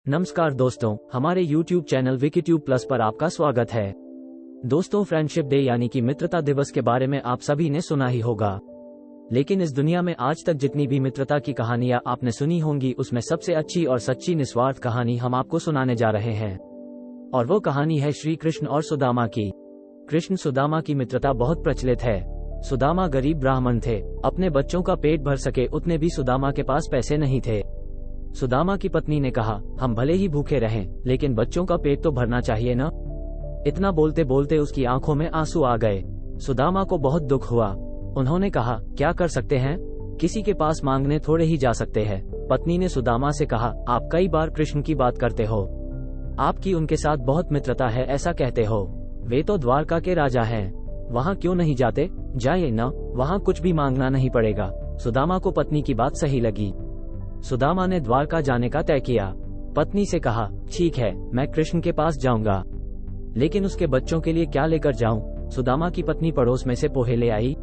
नमस्कार दोस्तों, हमारे YouTube चैनल विकीट्यूब प्लस पर आपका स्वागत है। दोस्तों, फ्रेंडशिप डे यानी कि मित्रता दिवस के बारे में आप सभी ने सुना ही होगा। लेकिन इस दुनिया में आज तक जितनी भी मित्रता की कहानियां आपने सुनी होंगी, उसमें सबसे अच्छी और सच्ची निस्वार्थ कहानी हम आपको सुनाने जा रहे हैं। और वो कहानी है श्री कृष्ण और सुदामा की। कृष्ण सुदामा की मित्रता बहुत प्रचलित है। सुदामा गरीब ब्राह्मण थे। अपने बच्चों का पेट भर सके उतने भी सुदामा के पास पैसे नहीं थे। सुदामा की पत्नी ने कहा, हम भले ही भूखे रहें, लेकिन बच्चों का पेट तो भरना चाहिए ना। इतना बोलते बोलते उसकी आंखों में आंसू आ गए। सुदामा को बहुत दुख हुआ। उन्होंने कहा, क्या कर सकते हैं, किसी के पास मांगने थोड़े ही जा सकते हैं। पत्नी ने सुदामा से कहा, आप कई बार कृष्ण की बात करते हो, आपकी उनके साथ बहुत मित्रता है ऐसा कहते हो। वे तो द्वारका के राजा हैं, वहाँ क्यों नहीं जाते, जाइए न, वहाँ कुछ भी मांगना नहीं पड़ेगा। सुदामा को पत्नी की बात सही लगी। सुदामा ने द्वारका जाने का तय किया। पत्नी से कहा, ठीक है, मैं कृष्ण के पास जाऊंगा, लेकिन उसके बच्चों के लिए क्या लेकर जाऊं। सुदामा की पत्नी पड़ोस में से पोहे ले आई,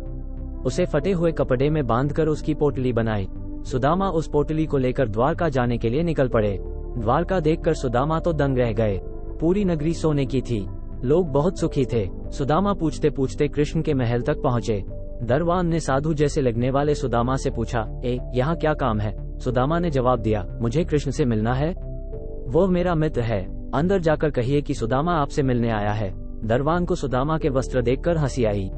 उसे फटे हुए कपड़े में बांधकर उसकी पोटली बनाई। सुदामा उस पोटली को लेकर द्वारका जाने के लिए निकल पड़े। द्वारका देखकर सुदामा तो दंग रह गए। पूरी नगरी सोने की थी, लोग बहुत सुखी थे। सुदामा पूछते पूछते कृष्ण के महल तक पहुँचे। दरवान ने साधु जैसे लगने वाले सुदामा से पूछा, यहाँ क्या काम है। सुदामा ने जवाब दिया, मुझे कृष्ण से मिलना है, वो मेरा मित्र है, अंदर जाकर कहिए कि सुदामा आपसे मिलने आया है। दरवान को सुदामा के वस्त्र देखकर हंसी आई।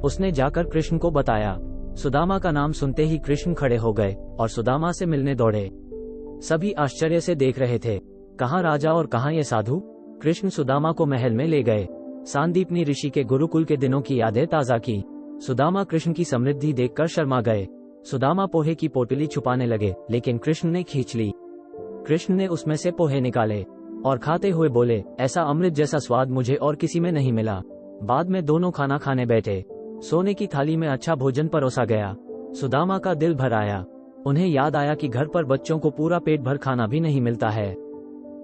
उसने जाकर कृष्ण को बताया। सुदामा का नाम सुनते ही कृष्ण खड़े हो गए और सुदामा से मिलने दौड़े। सभी आश्चर्य से देख रहे थे, कहाँ राजा और कहाँ ये साधु। कृष्ण सुदामा को महल में ले गए। सांदीपनी ऋषि के गुरुकुल के दिनों की यादें ताजा की। सुदामा कृष्ण की समृद्धि देखकर शर्मा गए। सुदामा पोहे की पोटली छुपाने लगे, लेकिन कृष्ण ने खींच ली। कृष्ण ने उसमें से पोहे निकाले और खाते हुए बोले, ऐसा अमृत जैसा स्वाद मुझे और किसी में नहीं मिला। बाद में दोनों खाना खाने बैठे। सोने की थाली में अच्छा भोजन परोसा गया। सुदामा का दिल भर आया। उन्हें याद आया कि घर पर बच्चों को पूरा पेट भर खाना भी नहीं मिलता है।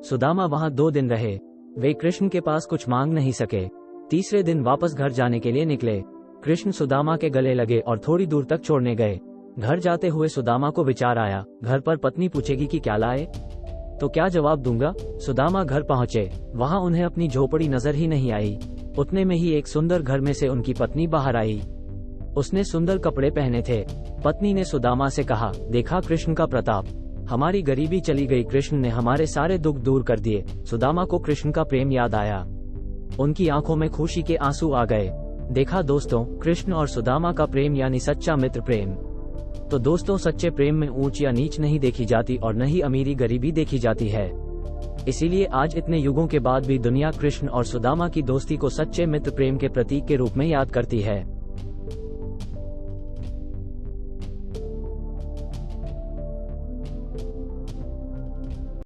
सुदामा वहाँ 2 दिन रहे। वे कृष्ण के पास कुछ मांग नहीं सके। तीसरे दिन वापस घर जाने के लिए निकले। कृष्ण सुदामा के गले लगे और थोड़ी दूर तक छोड़ने गए। घर जाते हुए सुदामा को विचार आया, घर पर पत्नी पूछेगी कि क्या लाए, तो क्या जवाब दूंगा। सुदामा घर पहुंचे, वहां उन्हें अपनी झोपड़ी नजर ही नहीं आई। उतने में ही एक सुंदर घर में से उनकी पत्नी बाहर आई। उसने सुंदर कपड़े पहने थे। पत्नी ने सुदामा से कहा, देखा कृष्ण का प्रताप, हमारी गरीबी चली गई, कृष्ण ने हमारे सारे दुख दूर कर दिए। सुदामा को कृष्ण का प्रेम याद आया। उनकी आंखों में खुशी के आंसू आ गए। देखा दोस्तों, कृष्ण और सुदामा का प्रेम यानी सच्चा मित्र प्रेम। तो दोस्तों, सच्चे प्रेम में ऊंच या नीच नहीं देखी जाती और न ही अमीरी गरीबी देखी जाती है। इसीलिए आज इतने युगों के बाद भी दुनिया कृष्ण और सुदामा की दोस्ती को सच्चे मित्र प्रेम के प्रतीक के रूप में याद करती है।